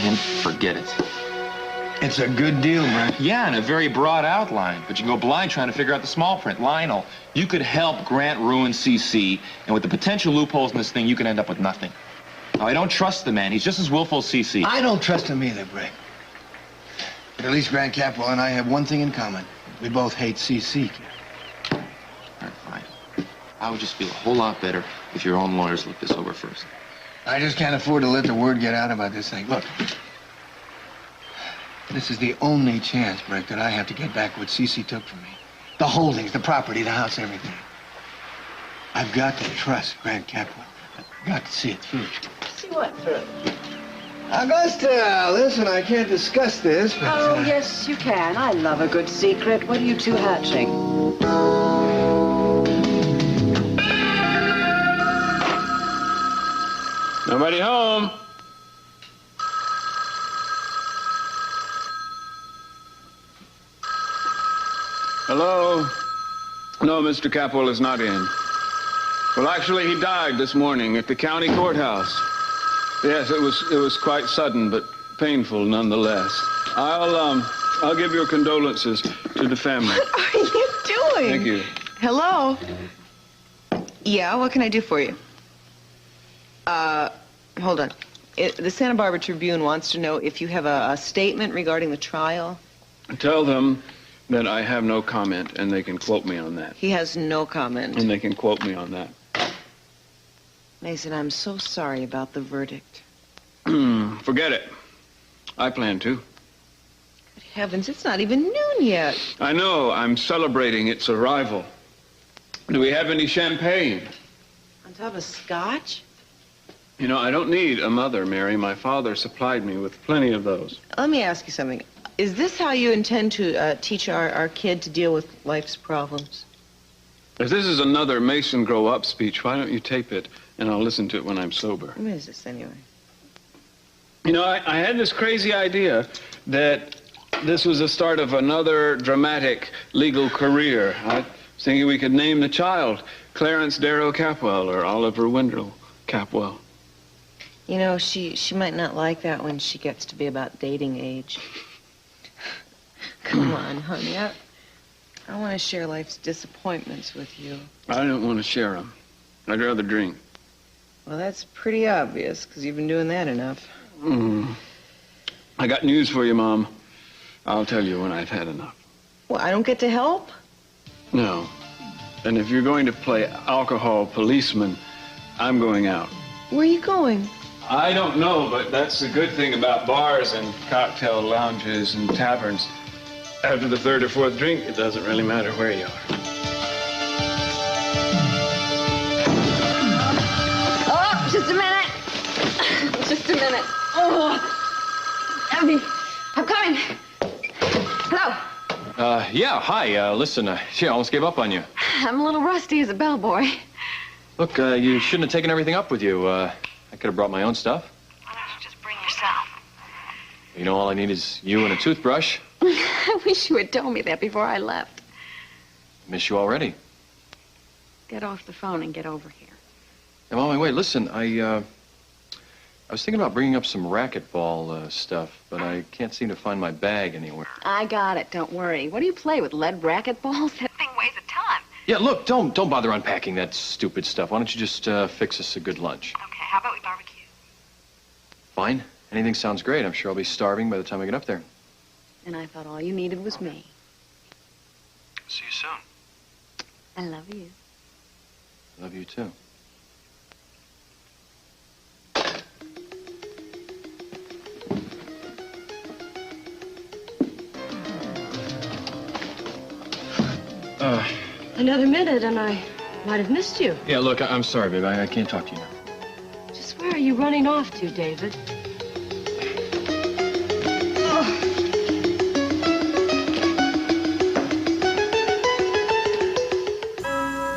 hint, forget it. It's a good deal, Brent. Yeah, and a very broad outline. But you can go blind trying to figure out the small print. Lionel, you could help Grant ruin CC, and with the potential loopholes in this thing, you can end up with nothing. Now, I don't trust the man. He's just as willful as CC. I don't trust him either, Brent. But at least Grant Capwell and I have one thing in common. We both hate CC. All right, fine. I would just feel a whole lot better if your own lawyers looked this over first. I just can't afford to let the word get out about this thing. Look, this is the only chance, Brent, that I have to get back what CC took from me. The holdings, the property, the house, everything. I've got to trust Grant Capwell. I've got to see it through. See what through? Augusta, listen, I can't discuss this, but... Oh, yes, you can. I love a good secret. What are you two hatching? Nobody home. Hello? No, Mr. Capwell is not in. Well, actually, he died this morning at the county courthouse. Yes, it was quite sudden, but painful nonetheless. I'll give your condolences to the family. What are you doing? Thank you. Hello? Yeah, what can I do for you? Hold on. The Santa Barbara Tribune wants to know if you have a statement regarding the trial. Tell them that I have no comment, and they can quote me on that. He has no comment. And they can quote me on that. Mason, I'm so sorry about the verdict. Forget it. I plan to. Good heavens, it's not even noon yet. I know. I'm celebrating its arrival. Do we have any champagne? On top of scotch? You know, I don't need a mother, Mary. My father supplied me with plenty of those. Let me ask you something. Is this how you intend to teach our kid to deal with life's problems? If this is another Mason grow up speech, why don't you tape it, and I'll listen to it when I'm sober. What is this, anyway? You know, I had this crazy idea that this was the start of another dramatic legal career. I was thinking we could name the child Clarence Darrow Capwell or Oliver Wendell Capwell. You know, she might not like that when she gets to be about dating age. Come on, honey. I want to share life's disappointments with you. I don't want to share them. I'd rather drink. Well, that's pretty obvious, because you've been doing that enough. I got news for you, Mom. I'll tell you when I've had enough. Well, I don't get to help? No. And if you're going to play alcohol policeman, I'm going out. Where are you going? I don't know, but that's the good thing about bars and cocktail lounges and taverns. After the third or fourth drink, it doesn't really matter where you are. Oh, just a minute. Just a minute. Oh, I'm coming. Hello. Yeah, hi. Listen, I almost gave up on you. I'm a little rusty as a bellboy. Look, you shouldn't have taken everything up with you. I could have brought my own stuff. Why don't you just bring yourself? You know, all I need is you and a toothbrush. I wish you had told me that before I left. Miss you already. Get off the phone and get over here. I'm on my way. Listen, I was thinking about bringing up some racquetball stuff, but I can't seem to find my bag anywhere. I got it. Don't worry. What do you play with, lead racquetballs? That thing weighs a ton. Yeah, look, don't bother unpacking that stupid stuff. Why don't you just fix us a good lunch? Okay, how about we barbecue? Fine. Anything sounds great. I'm sure I'll be starving by the time I get up there. And I thought all you needed was me. See you soon. I love you. Love you, too. Another minute and I might have missed you. Yeah, look, I'm sorry, babe. I can't talk to you now. Just where are you running off to, David?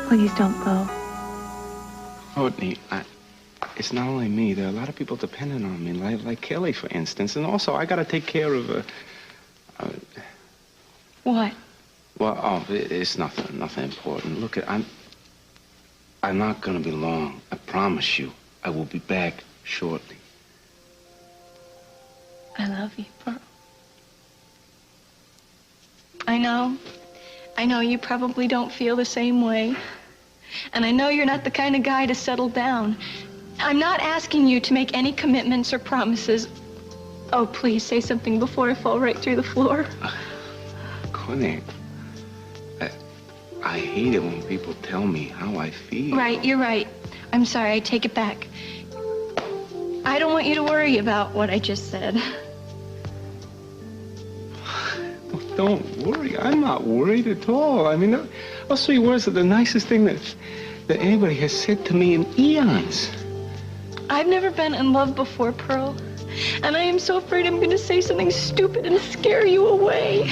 Please don't go. Courtney, it's not only me. There are a lot of people depending on me, like Kelly, for instance. And also, I got to take care of What? Well, it's nothing important. Look, I'm not going to be long. I promise you. I will be back shortly. I love you, Pearl. I know you probably don't feel the same way. And I know you're not the kind of guy to settle down. I'm not asking you to make any commitments or promises. Oh, please say something before I fall right through the floor. Connie, I hate it when people tell me how I feel. Right, you're right. I'm sorry, I take it back. I don't want you to worry about what I just said. Don't worry. I'm not worried at all. I mean, those 3 words are the nicest thing that anybody has said to me in eons. I've never been in love before, Pearl. And I am so afraid I'm going to say something stupid and scare you away.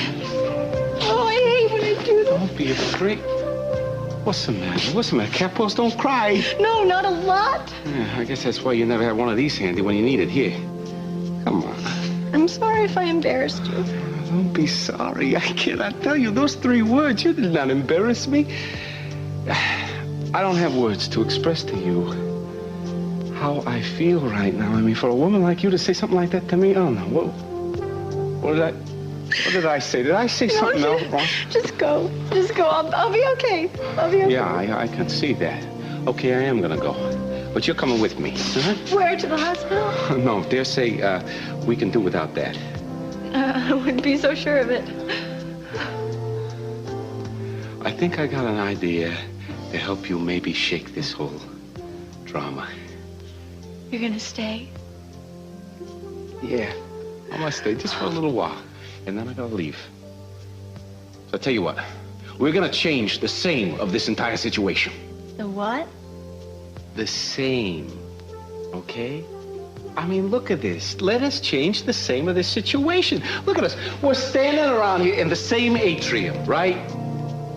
Oh, I hate when I do that. Don't be afraid. What's the matter? What's the matter? Capos, don't cry. No, not a lot. Yeah, I guess that's why you never had one of these handy when you need it. Here. Come on. I'm sorry if I embarrassed you. Don't be sorry. I cannot tell you those 3 words. You did not embarrass me. I don't have words to express to you how I feel right now. I mean, for a woman like you to say something like that to me, oh no. What did I say? Did I say something else wrong? Just go. Just go. I'll be okay. I'll be okay. Yeah, I can see that. Okay, I am gonna go. But you're coming with me. Uh-huh. Where, to the hospital? No, dare say we can do without that. I wouldn't be so sure of it. I think I got an idea to help you maybe shake this whole drama. You're gonna stay? Yeah, I must stay just for a little while, and then I gotta leave. So I tell you what, we're gonna change the same of this entire situation. The what? The same, okay? I mean, look at this. Let us change the same of this situation. Look at us. We're standing around here in the same atrium, right?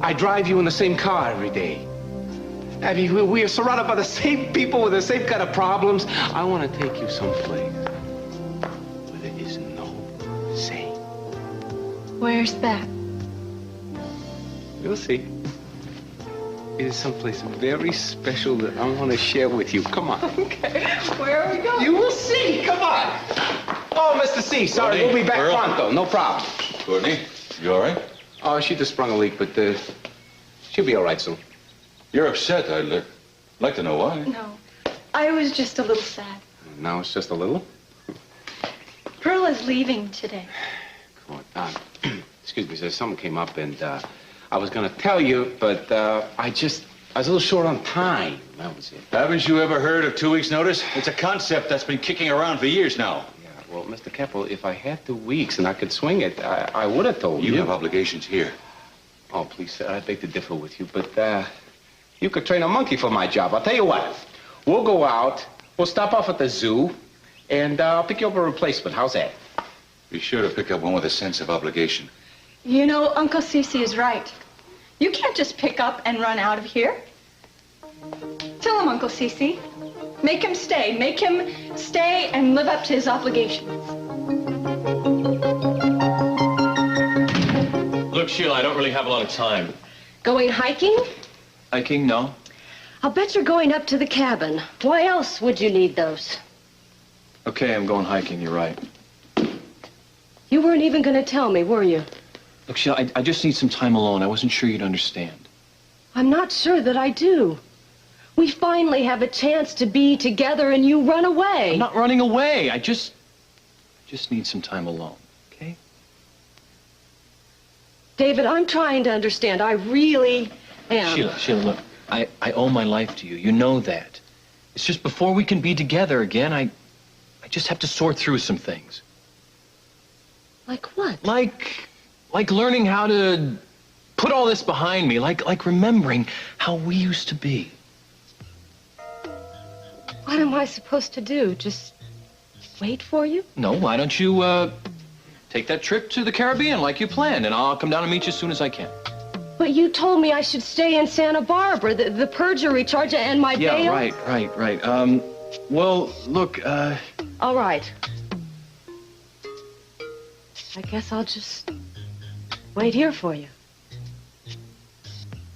I drive you in the same car every day. I mean, we are surrounded by the same people with the same kind of problems. I want to take you someplace where there is no same. Where's that? You'll see. It is someplace very special that I want to share with you. Come on. Okay. Where are we going? You will see. Come on. Oh, Mr. C, sorry. Courtney, We'll be back Earl. pronto. No problem. Courtney, you all right? Oh, she just sprung a leak, but she'll be all right soon. You're upset. I'd like to know why. No. I was just a little sad. Now it's just a little. Pearl is leaving today. Come on. Excuse me, sir. Something came up, and I was going to tell you, but I was a little short on time. That was it. Haven't you ever heard of 2 weeks' notice? It's a concept that's been kicking around for years now. Yeah, well, Mr. Keppel, if I had 2 weeks and I could swing it, I would have told you. You have obligations here. Oh, please, sir, I beg to differ with you, but you could train a monkey for my job. I'll tell you what. We'll go out, we'll stop off at the zoo, and I'll pick you up a replacement. How's that? Be sure to pick up one with a sense of obligation. You know, Uncle Cece is right. You can't just pick up and run out of here. Tell him, Uncle Cece. Make him stay. Make him stay and live up to his obligations. Look, Sheila, I don't really have a lot of time. Going hiking? Hiking? No. I'll bet you're going up to the cabin. Why else would you need those? Okay, I'm going hiking. You're right. You weren't even going to tell me, were you? Look, Sheila, I just need some time alone. I wasn't sure you'd understand. I'm not sure that I do. We finally have a chance to be together and you run away. I'm not running away. I just need some time alone, okay? David, I'm trying to understand. I really am. Sheila, look, I owe my life to you. You know that. It's just before we can be together again, I just have to sort through some things. Like what? Like learning how to put all this behind me, like remembering how we used to be. What am I supposed to do? Just wait for you? No, why don't you take that trip to the Caribbean like you planned, and I'll come down and meet you as soon as I can. But you told me I should stay in Santa Barbara, the perjury charge and my bail. Yeah, right. Well, look, All right. I guess I'll just wait here for you.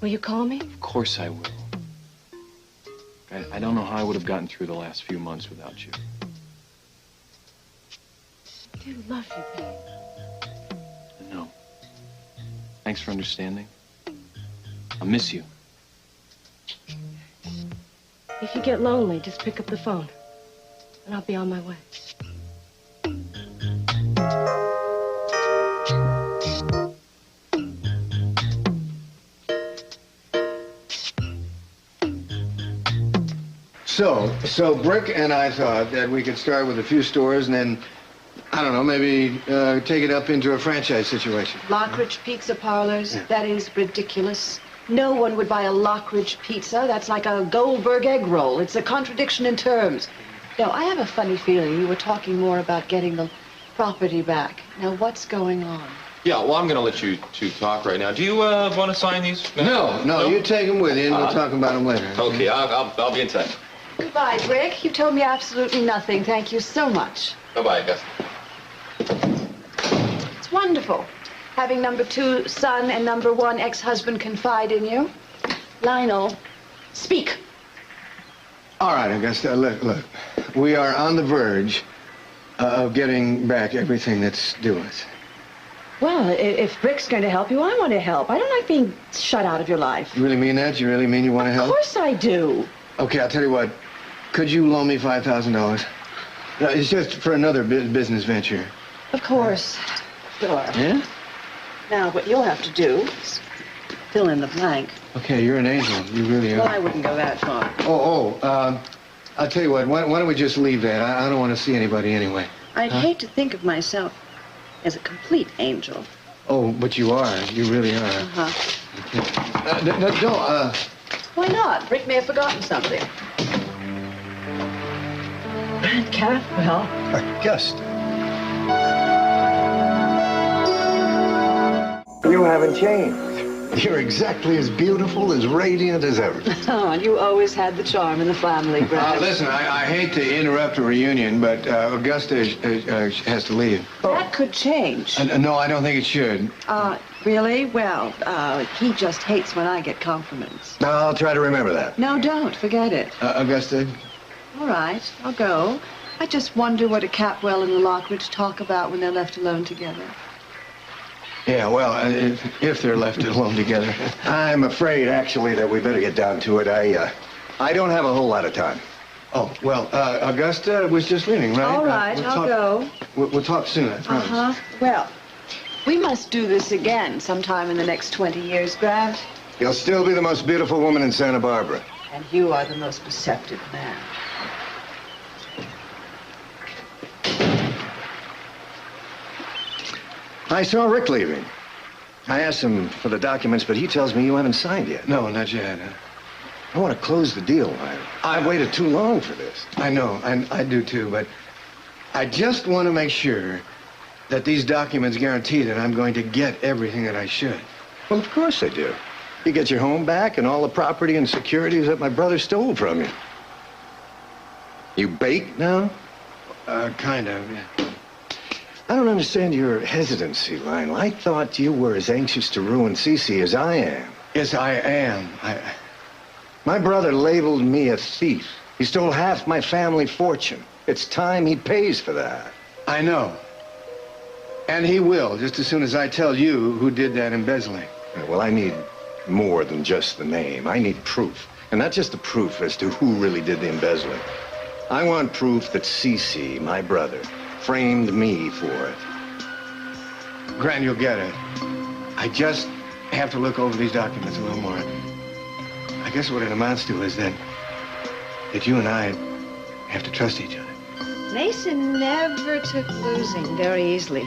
Will you call me? Of course I will. I don't know how I would have gotten through the last few months without you. do love you, babe. No. Thanks for understanding. I'll miss you. If you get lonely, just pick up the phone, and I'll be on my way. So Brick and I thought that we could start with a few stores and then, I don't know, maybe take it up into a franchise situation. Lockridge Pizza Parlors? That is ridiculous. No one would buy a Lockridge pizza. That's like a Goldberg egg roll. It's a contradiction in terms. No, I have a funny feeling you were talking more about getting the property back. Now, what's going on? Yeah, well, I'm going to let you two talk right now. Do you want to sign these? No, you take them with you and we'll talk about them later. Okay, I'll be in touch. Goodbye, Brick. You told me absolutely nothing. Thank you so much. Bye-bye, Gus. It's wonderful having number 2 son and number 1 ex-husband confide in you. Lionel, speak. All right, Augusta, look. We are on the verge of getting back everything that's due us. Well, if Brick's going to help you, I want to help. I don't like being shut out of your life. You really mean that? You really mean you want to help? Of course I do. Okay, I'll tell you what. Could you loan me $5,000? No, it's just for another business venture. Of course. Sure. Yeah? Now, what you'll have to do is fill in the blank. Okay, you're an angel. You really are. Well, I wouldn't go that far. I'll tell you what. Why don't we just leave that? I don't want to see anybody anyway. I'd hate to think of myself as a complete angel. Oh, but you are. You really are. Uh-huh. Don't. Why not? Brick may have forgotten something. Cat, well... Augusta. You haven't changed. You're exactly as beautiful, as radiant as ever. Oh, and you always had the charm in the family, Brad. Listen, I hate to interrupt a reunion, but Augusta has to leave. That could change. No, I don't think it should. Really? Well, he just hates when I get compliments. I'll try to remember that. No, don't. Forget it. Augusta? All right, I'll go. I just wonder what a Capwell and a Lockridge talk about when they're left alone together. Yeah, well, if they're left alone together. I'm afraid, actually, that we better get down to it. I don't have a whole lot of time. Oh, well, Augusta was just leaving, right? All right, I'll go. We'll talk soon, I promise. Uh-huh. Well, we must do this again sometime in the next 20 years, Grant. You'll still be the most beautiful woman in Santa Barbara. And you are the most perceptive man. I saw Rick leaving. I asked him for the documents, but he tells me you haven't signed yet. No, not yet. I want to close the deal. I've waited too long for this. I know, I do too, but I just want to make sure that these documents guarantee that I'm going to get everything that I should. Well, of course they do. You get your home back and all the property and securities that my brother stole from you. You bake now? Kind of, yeah. I don't understand your hesitancy, Lionel. I thought you were as anxious to ruin Cece as I am. Yes, I am. My brother labeled me a thief. He stole half my family fortune. It's time he pays for that. I know. And he will, just as soon as I tell you who did that embezzling. Well, I need more than just the name. I need proof. And not just the proof as to who really did the embezzling. I want proof that Cece, my brother, framed me for it. Grant, you'll get it. I just have to look over these documents a little more. I guess what it amounts to is that you and I have to trust each other. Mason never took losing very easily,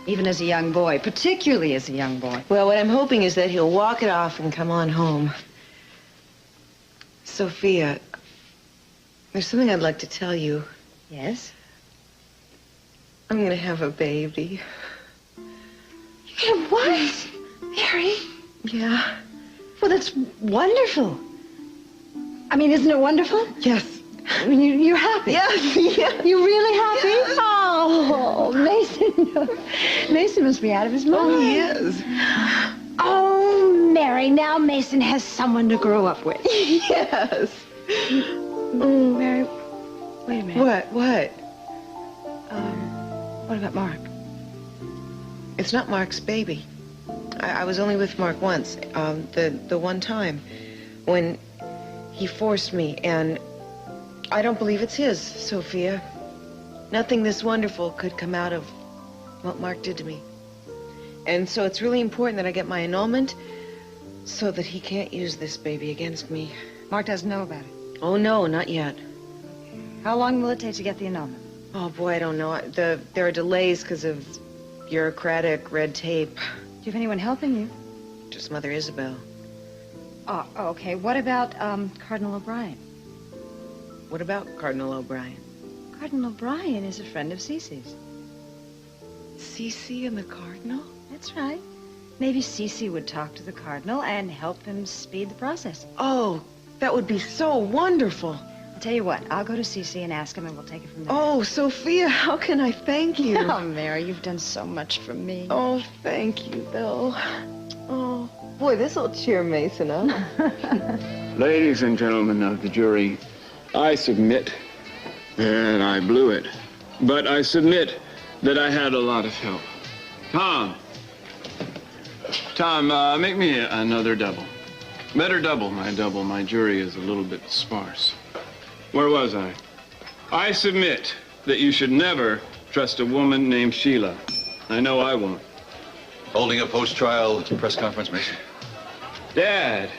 even as a young boy, particularly as a young boy. Well, what I'm hoping is that he'll walk it off and come on home. Sophia, there's something I'd like to tell you. Yes? I'm going to have a baby. You're gonna what? Mary? Yeah. Well, that's wonderful. I mean, isn't it wonderful? Yes. I mean, you're happy. Yeah. You're really happy? Oh, Mason. Mason must be out of his mind. Oh, he is. Oh, Mary, now Mason has someone to grow up with. Yes. Oh, Mary, wait a minute. What? What about Mark? It's not Mark's baby. I was only with Mark once, the one time when he forced me, and I don't believe it's his, Sophia. Nothing this wonderful could come out of what Mark did to me. And so it's really important that I get my annulment so that he can't use this baby against me. Mark doesn't know about it. Oh, no, not yet. How long will it take to get the annulment? Oh, boy, I don't know. There are delays because of bureaucratic red tape. Do you have anyone helping you? Just Mother Isabel. Oh, okay. What about Cardinal O'Brien? What about Cardinal O'Brien? Cardinal O'Brien is a friend of Cece's. Cece and the Cardinal? That's right. Maybe Cece would talk to the Cardinal and help him speed the process. Oh, that would be so wonderful. I'll tell you what, I'll go to Cece and ask him and we'll take it from there. Oh, Sophia, how can I thank you? Oh, Mary, you've done so much for me. Oh, thank you, Bill. Oh, boy, this'll cheer Mason up. Ladies and gentlemen of the jury, I submit that I blew it. But I submit that I had a lot of help. Tom, make me another double. Better double. My jury is a little bit sparse. Where was I? I submit that you should never trust a woman named Sheila. I know I won't. Holding a post-trial press conference, Mason? Dad.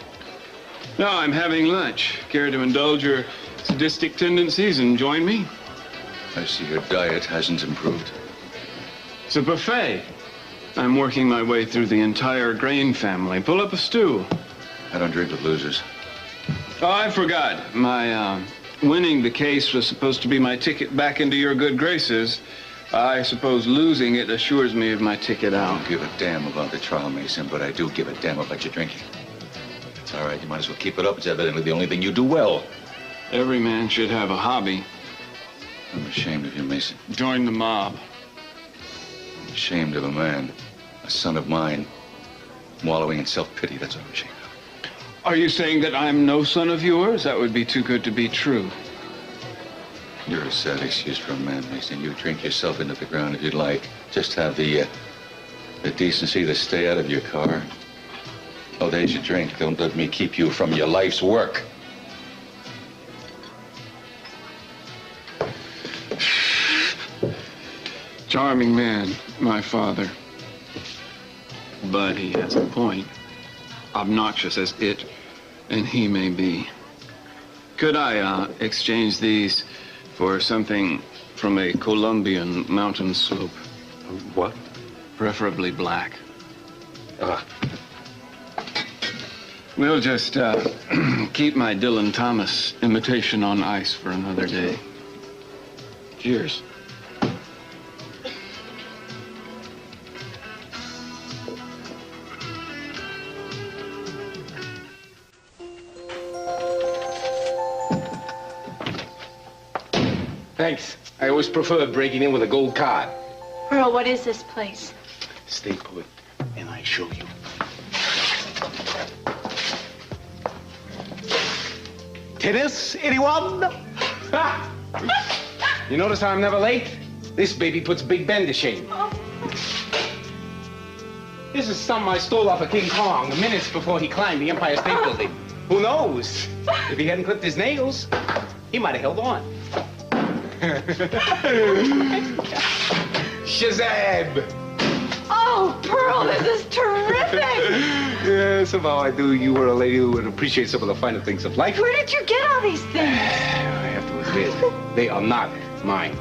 No, I'm having lunch. Care to indulge your sadistic tendencies and join me? I see your diet hasn't improved. It's a buffet. I'm working my way through the entire grain family. Pull up a stew. I don't drink with losers. Oh, I forgot. My, winning the case was supposed to be my ticket back into your good graces. I suppose losing it assures me of my ticket out. I don't give a damn about the trial, Mason, but I do give a damn about your drinking. It's all right. You might as well keep it up. It's evidently the only thing you do well. Every man should have a hobby. I'm ashamed of you, Mason. Join the mob. I'm ashamed of a man, a son of mine, wallowing in self-pity. That's what I'm ashamed of. Are you saying that I'm no son of yours? That would be too good to be true. You're a sad excuse for a man, Mason. You drink yourself into the ground if you'd like. Just have the decency to stay out of your car. Oh, days you drink. Don't let me keep you from your life's work. Charming man, my father. But he has a point. Obnoxious as it and he may be. Could I exchange these for something from a Colombian mountain slope? What? Preferably black. We'll just keep my Dylan Thomas imitation on ice for another day. Cheers. Thanks. I always prefer breaking in with a gold card. Earl, what is this place? Stay put, and I show you. Tennis, anyone? You notice how I'm never late? This baby puts Big Ben to shame. This is something I stole off of King Kong minutes before he climbed the Empire State Building. Who knows? If he hadn't clipped his nails, he might have held on. Shazam! Oh, Pearl, this is terrific! Yeah, somehow I knew you were a lady who would appreciate some of the finer things of life. Where did you get all these things? I have to admit, they are not mine.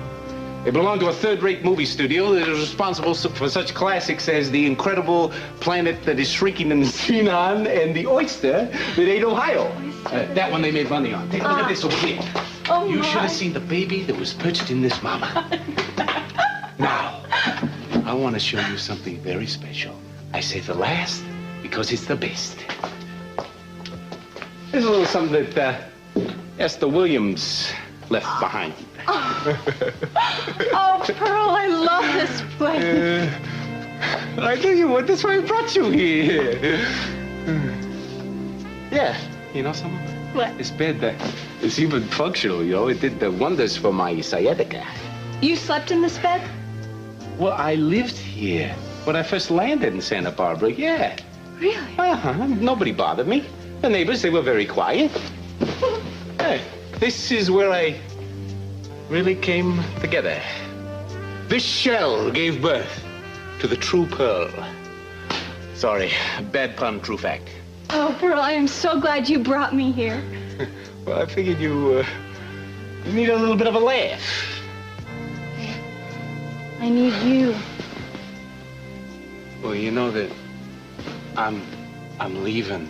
They belong to a third-rate movie studio that is responsible for such classics as The Incredible Planet That Is Shrinking in the Xenon and The Oyster That Ate Ohio. That one they made money on. Take a look at this over here. Oh, You my. should have seen the baby that was perched in this mama. Now, I want to show you something very special. I say the last because it's the best. There's a little something that Esther Williams left behind. Oh, Pearl, I love this place. I knew you would. That's why I brought you here. Yeah, you know something? What? This bed, it's even functional, you know. It did wonders for my sciatica. You slept in this bed? Well, I lived here when I first landed in Santa Barbara, yeah. Really? Uh-huh. Nobody bothered me. The neighbors, they were very quiet. Hey, this is where I really came together. This shell gave birth to the true pearl. Sorry, bad pun, true fact. Oh, Pearl, I am so glad you brought me here. Well, I figured you need a little bit of a laugh. I need you. Well, you know that I'm leaving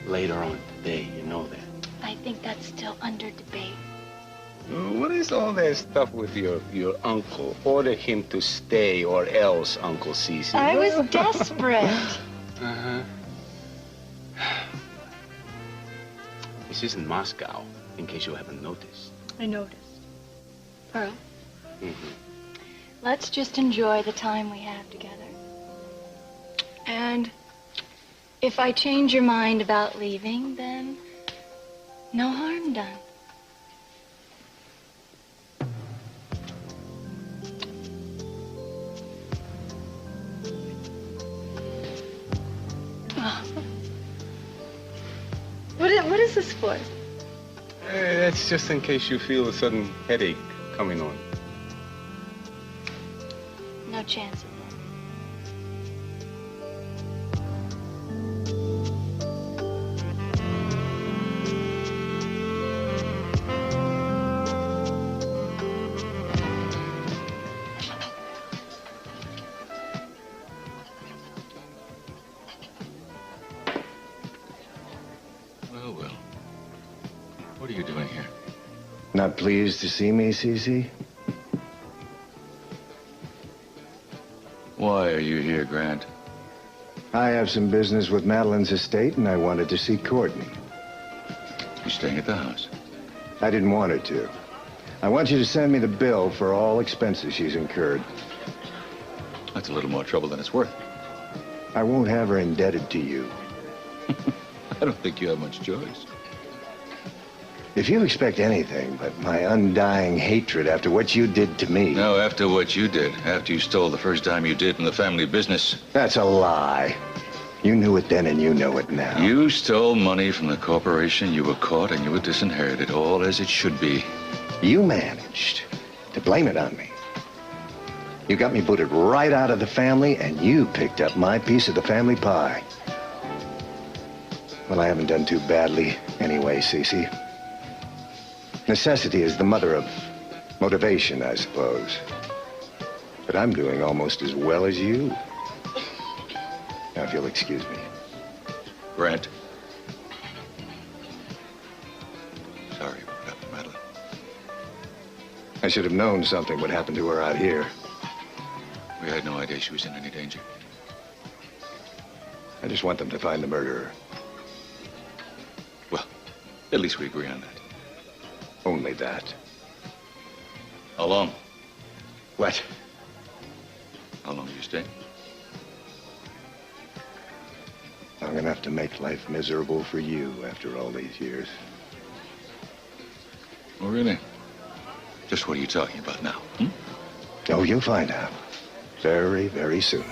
later on today, you know that. I think that's still under debate. What is all that stuff with your uncle? Order him to stay or else, Uncle Cece. I was desperate. Uh-huh. This isn't Moscow, in case you haven't noticed. I noticed. Pearl, Mm-hmm. let's just enjoy the time we have together. And if I change your mind about leaving, then no harm done. Oh. What is this for? That's just in case you feel a sudden headache coming on. No chance of that. Well. What are you doing here? Not pleased to see me, Cece? Why are you here, Grant? I have some business with Madeline's estate, and I wanted to see Courtney. You staying at the house? I didn't want her to. I want you to send me the bill for all expenses she's incurred. That's a little more trouble than it's worth. I won't have her indebted to you. I don't think you have much choice. If you expect anything but my undying hatred after what you did to me... No, after what you did. After you stole the first dime you did in the family business. That's a lie. You knew it then and you know it now. You stole money from the corporation, you were caught, and you were disinherited, all as it should be. You managed to blame it on me. You got me booted right out of the family, and you picked up my piece of the family pie. Well, I haven't done too badly anyway, Cece. Necessity is the mother of motivation, I suppose. But I'm doing almost as well as you. Now, if you'll excuse me. Grant. Sorry about that, Madeline. I should have known something would happen to her out here. We had no idea she was in any danger. I just want them to find the murderer. Well, at least we agree on that. Only that. How long? What? How long do you stay? I'm gonna have to make life miserable for you after all these years. Oh, really? Just what are you talking about now? Oh, you'll find out. Very, very soon.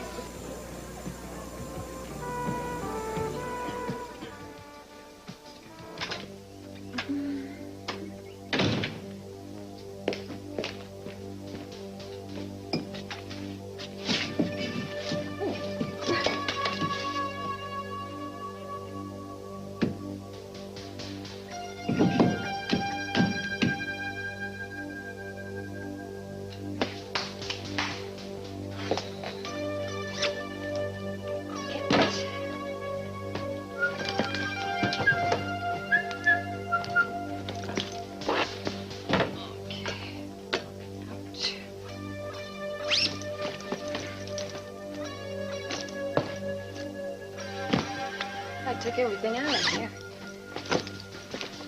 Took everything out of here.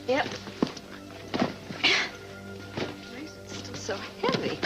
Yep. Why is it still so heavy?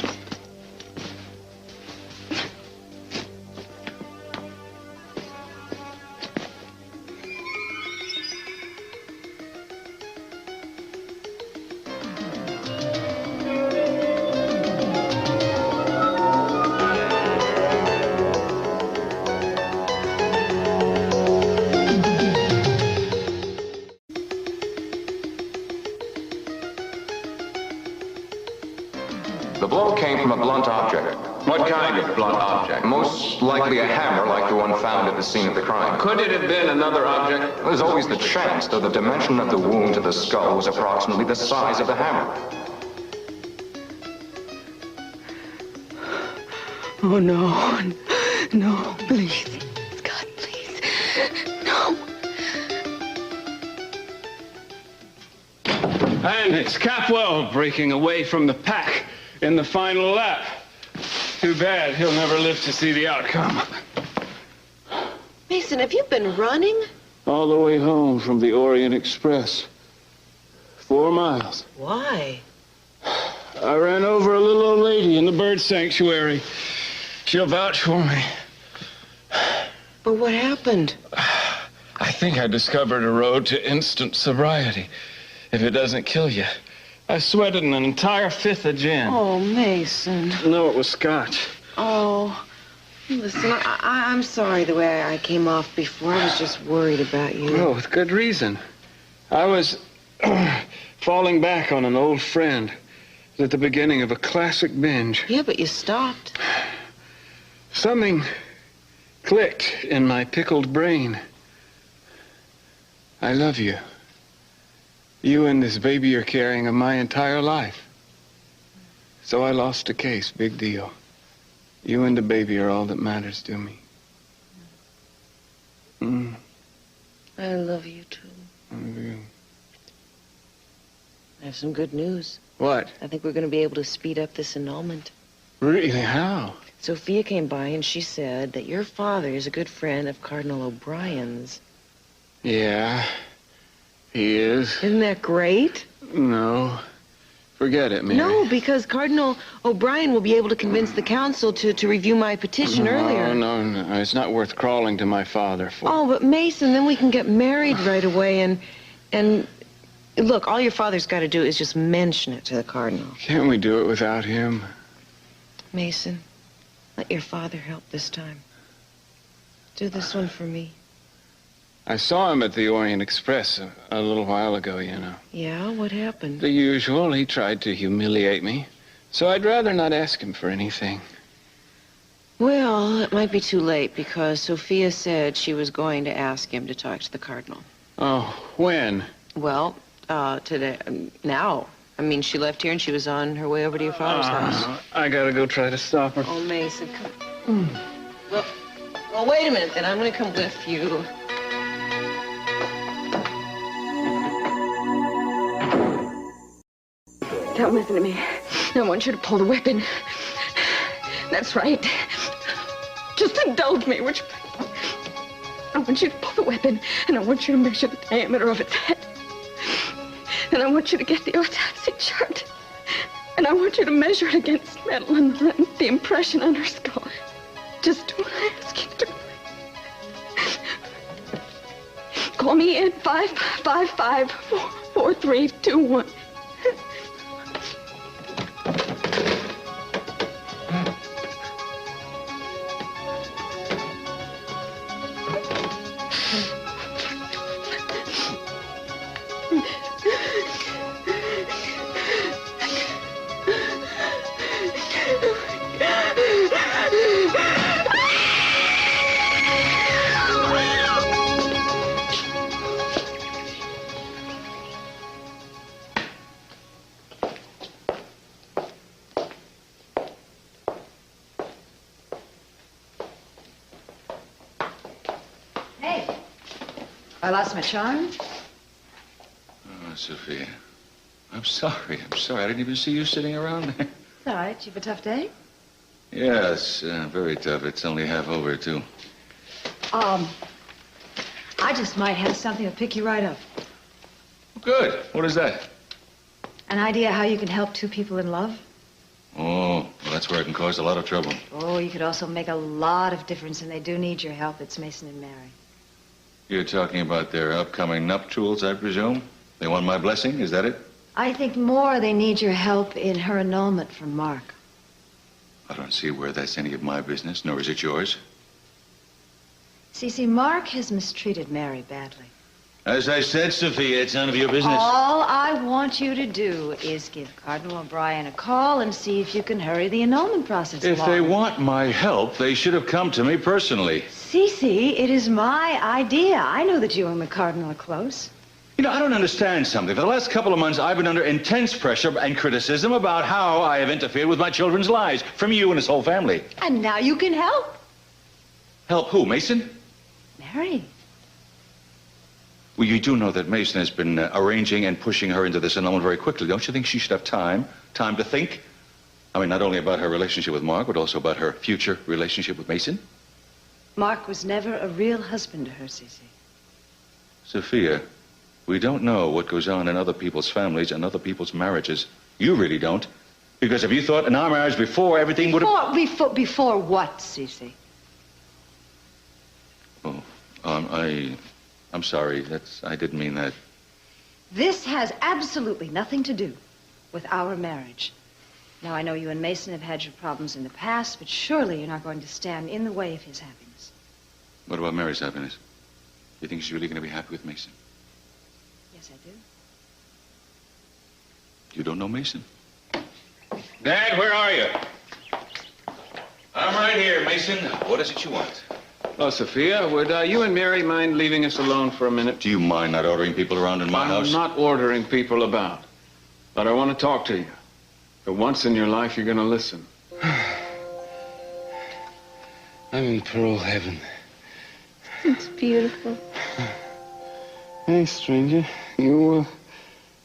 The blow came from a blunt object. What kind of blunt object? Most likely a hammer like the one found at the scene of the crime. Could it have been another object? There's always the chance, though the dimension of the wound to the skull was approximately the size of the hammer. Oh, no. No, please. God, please. No. And it's Capwell breaking away from the pack in the final lap. Too bad he'll never live to see the outcome. Mason, have you been running? All the way home from the Orient Express. 4 miles. Why? I ran over a little old lady in the bird sanctuary. She'll vouch for me. But what happened? I think I discovered a road to instant sobriety. If it doesn't kill you. I sweated an entire 5th of gin. Oh, Mason. No, it was scotch. Oh, listen, I'm sorry the way I came off before. I was just worried about you. No, with good reason. I was falling back on an old friend at the beginning of a classic binge. Yeah, but you stopped. Something clicked in my pickled brain. I love you. You and this baby you're carrying of my entire life. So I lost a case, big deal. You and the baby are all that matters to me. I love you, too. I love you. I have some good news. What? I think we're going to be able to speed up this annulment. Really? How? Sophia came by and she said that your father is a good friend of Cardinal O'Brien's. Yeah, he is. Isn't that great? No. Forget it, Mary. No, because Cardinal O'Brien will be able to convince the council to review my petition earlier. No. It's not worth crawling to my father for. Oh, but Mason, then we can get married right away and look, all your father's got to do is just mention it to the Cardinal. Can't we do it without him? Mason, let your father help this time. Do this one for me. I saw him at the Orient Express a little while ago, you know. Yeah? What happened? The usual. He tried to humiliate me. So I'd rather not ask him for anything. Well, it might be too late because Sophia said she was going to ask him to talk to the Cardinal. Oh, when? Well, today, now. I mean, she left here and she was on her way over to your father's house. I gotta go try to stop her. Oh, Mason, come. Well, wait a minute, then. I'm gonna come with you. Don't listen to me. I want you to pull the weapon. That's right. Just indulge me, would you? I want you to pull the weapon, and I want you to measure the diameter of its head. And I want you to get the autopsy chart. And I want you to measure it against metal and the impression on her skull. Just do what I ask you to do. Call me at 555-4321. I lost my charm? Oh, Sophia. I'm sorry. I didn't even see you sitting around there. It's all right. You have a tough day? Yes, very tough. It's only half over, too. I just might have something to pick you right up. Good. What is that? An idea how you can help two people in love? Oh, well, that's where it can cause a lot of trouble. Oh, you could also make a lot of difference, and they do need your help. It's Mason and Mary. You're talking about their upcoming nuptials, I presume? They want my blessing, is that it? I think more they need your help in her annulment from Mark. I don't see where that's any of my business, nor is it yours. See, Mark has mistreated Mary badly. As I said, Sophia, it's none of your business. All I want you to do is give Cardinal O'Brien a call and see if you can hurry the annulment process If along. they want my help, they should have come to me personally. Cece, it is my idea. I know that you and the Cardinal are close. You know, I don't understand something. For the last couple of months, I've been under intense pressure and criticism about how I have interfered with my children's lives from you and his whole family. And now you can help. Help who, Mason? Mary. Well, you do know that Mason has been arranging and pushing her into this annulment very quickly. Don't you think she should have time to think? I mean, not only about her relationship with Mark, but also about her future relationship with Mason. Mark was never a real husband to her, Cece. Sophia, we don't know what goes on in other people's families and other people's marriages. You really don't. Because if you thought in our marriage before, everything would have... Before what, Cece? Oh, I'm sorry. I didn't mean that. This has absolutely nothing to do with our marriage. Now, I know you and Mason have had your problems in the past, but surely you're not going to stand in the way of his happiness. What about Mary's happiness? You think she's really going to be happy with Mason? Yes, I do. You don't know Mason? Dad, where are you? I'm right here, Mason. What is it you want? Oh, Sophia, would you and Mary mind leaving us alone for a minute? Do you mind not ordering people around in my house? I'm not ordering people about. But I want to talk to you. For once in your life, you're going to listen. I'm in pearl heaven. It's beautiful. Hey, stranger. You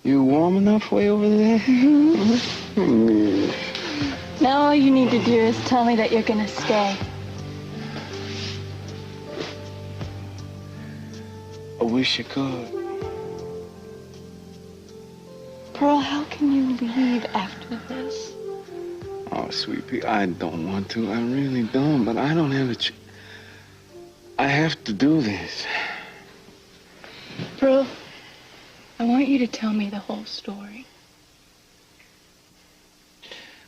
warm enough way over there? Now all you need to do is tell me that you're gonna stay. I wish you could. Pearl, how can you leave after this? Oh, sweet pea, I don't want to. I really don't, but I don't have a I have to do this. Pearl, I want you to tell me the whole story.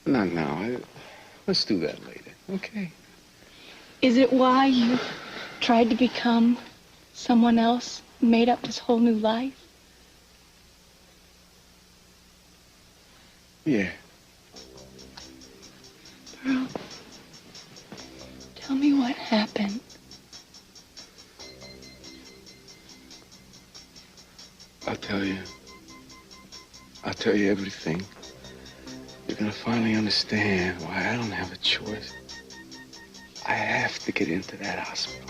Not now. Let's do that later, okay? Is it why you tried to become someone else, made up this whole new life? Yeah. Pearl, tell me what happened. I'll tell you everything. You're gonna finally understand why I don't have a choice. I have to get into that hospital.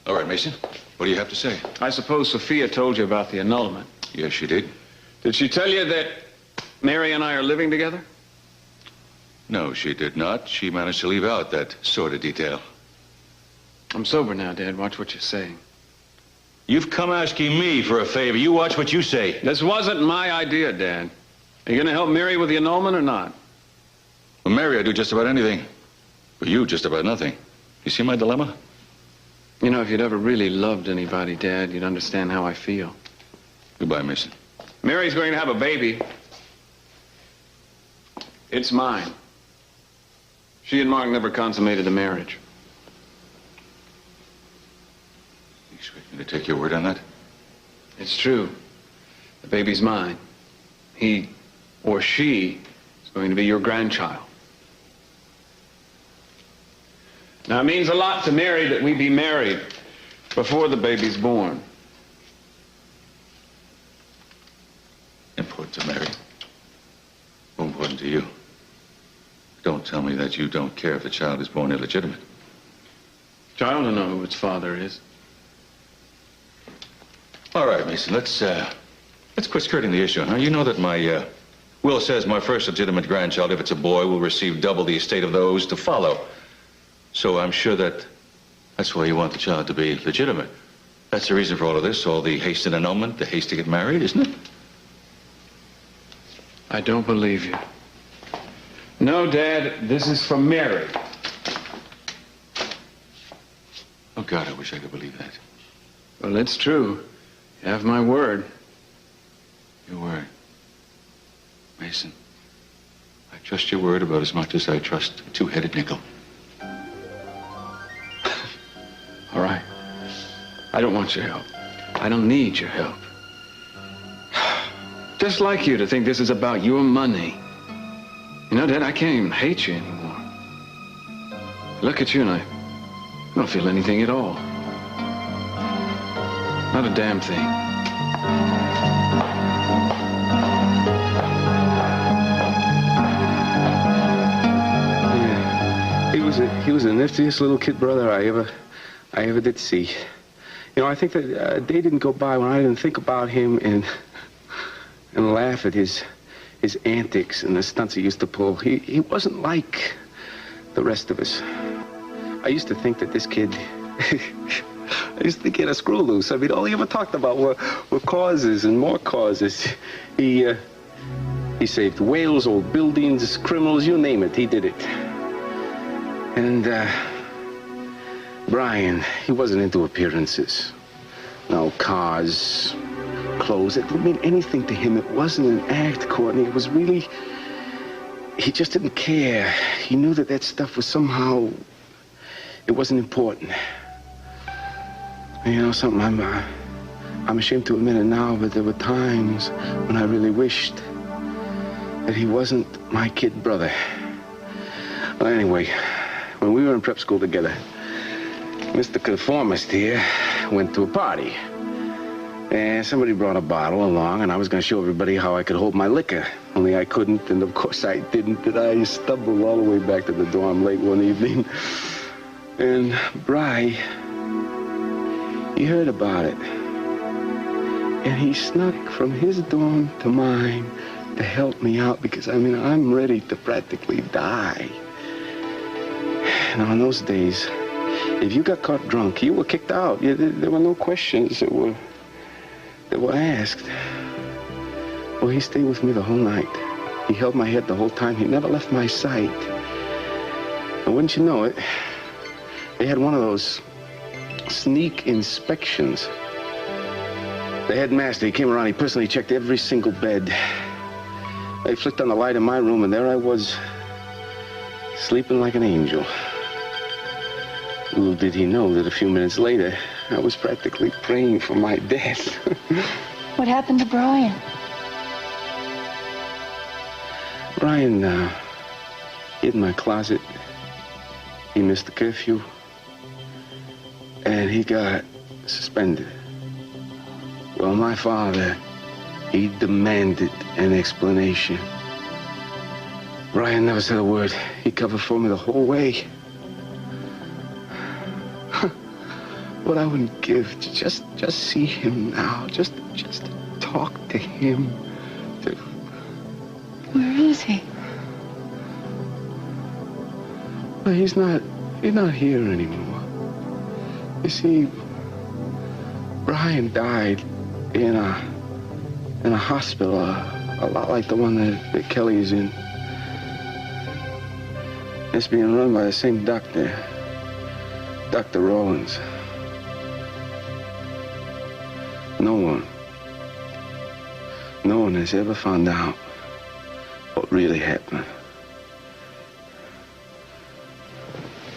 All right, Mason. What do you have to say? I suppose Sophia told you about the annulment. Yes, she did. Did she tell you that Mary and I are living together? No, she did not. She managed to leave out that sort of detail. I'm sober now, Dad. Watch what you're saying. You've come asking me for a favor. You watch what you say. This wasn't my idea, Dad. Are you going to help Mary with the annulment or not? For Mary, I do just about anything. For you, just about nothing. You see my dilemma? You know, if you'd ever really loved anybody, Dad, you'd understand how I feel. Goodbye, Mason. Mary's going to have a baby. It's mine. She and Mark never consummated the marriage. You expect me to take your word on that? It's true. The baby's mine. He or she is going to be your grandchild. Now, it means a lot to Mary that we be married before the baby's born. Important to Mary. Important to you. Don't tell me that you don't care if the child is born illegitimate. Child will know who its father is. All right, Mason, let's quit skirting the issue, huh? You know that my will says my first legitimate grandchild, if it's a boy, will receive double the estate of those to follow. So I'm sure that's why you want the child to be legitimate. That's the reason for all of this, all the haste and annulment, the haste to get married, isn't it? I don't believe you. No, Dad, this is for Mary. Oh, God, I wish I could believe that. Well, it's true. You have my word. Your word. Mason, I trust your word about as much as I trust a two-headed nickel. I don't want your help. I don't need your help. Just like you to think this is about your money. You know, Dad, I can't even hate you anymore. Look at you and I don't feel anything at all. Not a damn thing. Yeah. He was the niftiest little kid brother I ever did see. You know, I think that a day didn't go by when I didn't think about him and laugh at his antics and the stunts he used to pull. He wasn't like the rest of us. I used to think that this kid, I used to think he had a screw loose. I mean, all he ever talked about were causes and more causes. He saved whales, old buildings, criminals, you name it, he did it. And, Brian, he wasn't into appearances. No cars, clothes, it didn't mean anything to him. It wasn't an act, Courtney. It was really, he just didn't care. He knew that stuff was somehow, it wasn't important. And you know something, I'm ashamed to admit it now, but there were times when I really wished that he wasn't my kid brother. Well, anyway, when we were in prep school together, Mr. Conformist here went to a party. And somebody brought a bottle along, and I was going to show everybody how I could hold my liquor. Only I couldn't, and of course I didn't. And I stumbled all the way back to the dorm late one evening. And Bri, he heard about it. And he snuck from his dorm to mine to help me out because, I mean, I'm ready to practically die. Now, in those days, if you got caught drunk, you were kicked out. There were no questions that were asked. Well, he stayed with me the whole night. He held my head the whole time. He never left my sight. And wouldn't you know it, they had one of those sneak inspections. The headmaster, he came around, he personally checked every single bed. They flicked on the light in my room, and there I was, sleeping like an angel. Little did he know that a few minutes later, I was practically praying for my death. What happened to Brian? Brian, hid in my closet. He missed the curfew. And he got suspended. Well, my father, he demanded an explanation. Brian never said a word. He covered for me the whole way. What I wouldn't give to just see him now, just talk to him. Where is he? Well, he's not here anymore. You see, Brian died in a hospital, a lot like the one that Kelly's in. It's being run by the same doctor, Dr. Rollins. No one has ever found out what really happened.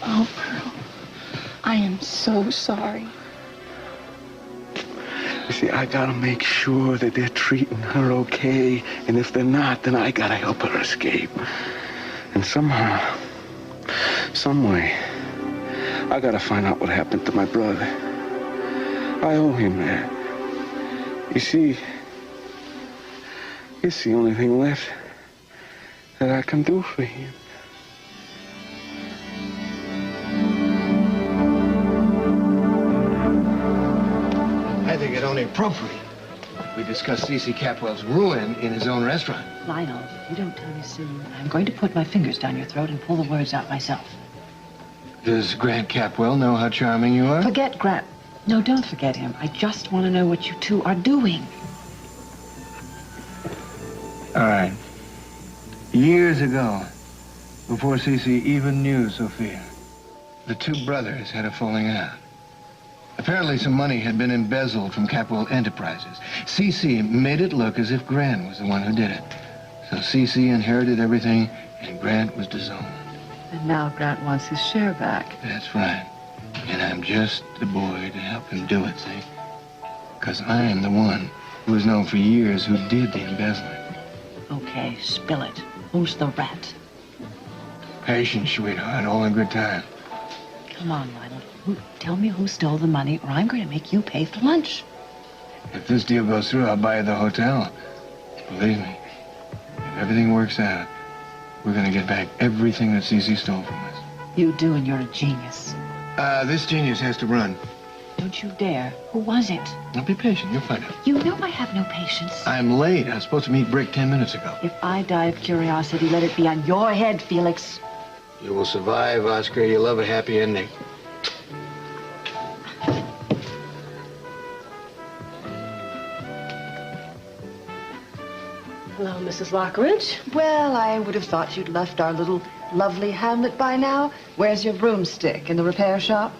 Oh, Pearl, I am so sorry. You see, I gotta make sure that they're treating her okay, and if they're not, then I gotta help her escape. And somehow, some way, I gotta find out what happened to my brother. I owe him that. You see, it's the only thing left that I can do for him. I think it only appropriate we discuss C.C. Capwell's ruin in his own restaurant. Lionel, if you don't tell me soon, I'm going to put my fingers down your throat and pull the words out myself. Does Grant Capwell know how charming you are? Forget Grant. No, don't forget him. I just want to know what you two are doing. All right. Years ago, before Cece even knew Sophia, the two brothers had a falling out. Apparently some money had been embezzled from Capwell Enterprises. Cece made it look as if Grant was the one who did it. So Cece inherited everything, and Grant was disowned. And now Grant wants his share back. That's right. And I'm just the boy to help him do it, see? Because I am the one who was known for years who did the embezzling. Okay, spill it. Who's the rat? Patience, sweetheart, all in good time. Come on, Lionel. Tell me who stole the money, or I'm going to make you pay for lunch. If this deal goes through, I'll buy you the hotel. Believe me, if everything works out, we're going to get back everything that Cece stole from us. You do, and you're a genius. This genius has to run. Don't you dare. Who was it? Now be patient, you'll find out. You know I have no patience. I'm late. I was supposed to meet Brick 10 minutes ago. If I die of curiosity, let it be on your head, Felix. You will survive, Oscar. You'll love a happy ending. Hello, Mrs. Lockridge. Well, I would have thought you'd left our little lovely hamlet by now. Where's your broomstick? In the repair shop?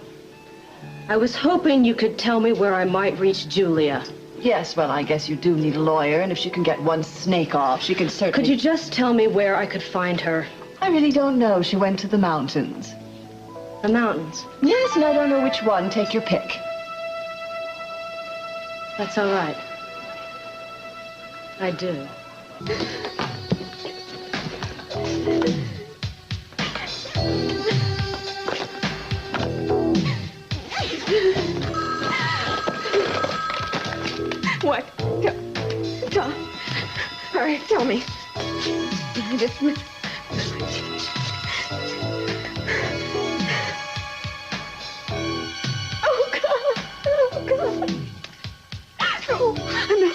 I was hoping you could tell me where I might reach Julia. Yes, well, I guess you do need a lawyer, and if she can get one snake off, she can certainly... Could you just tell me where I could find her? I really don't know. She went to the mountains. The mountains? Yes, and I don't know which one. Take your pick. That's all right. I do. What? Tell. All right, tell me. Just... Oh, God. Oh, God. Oh, no.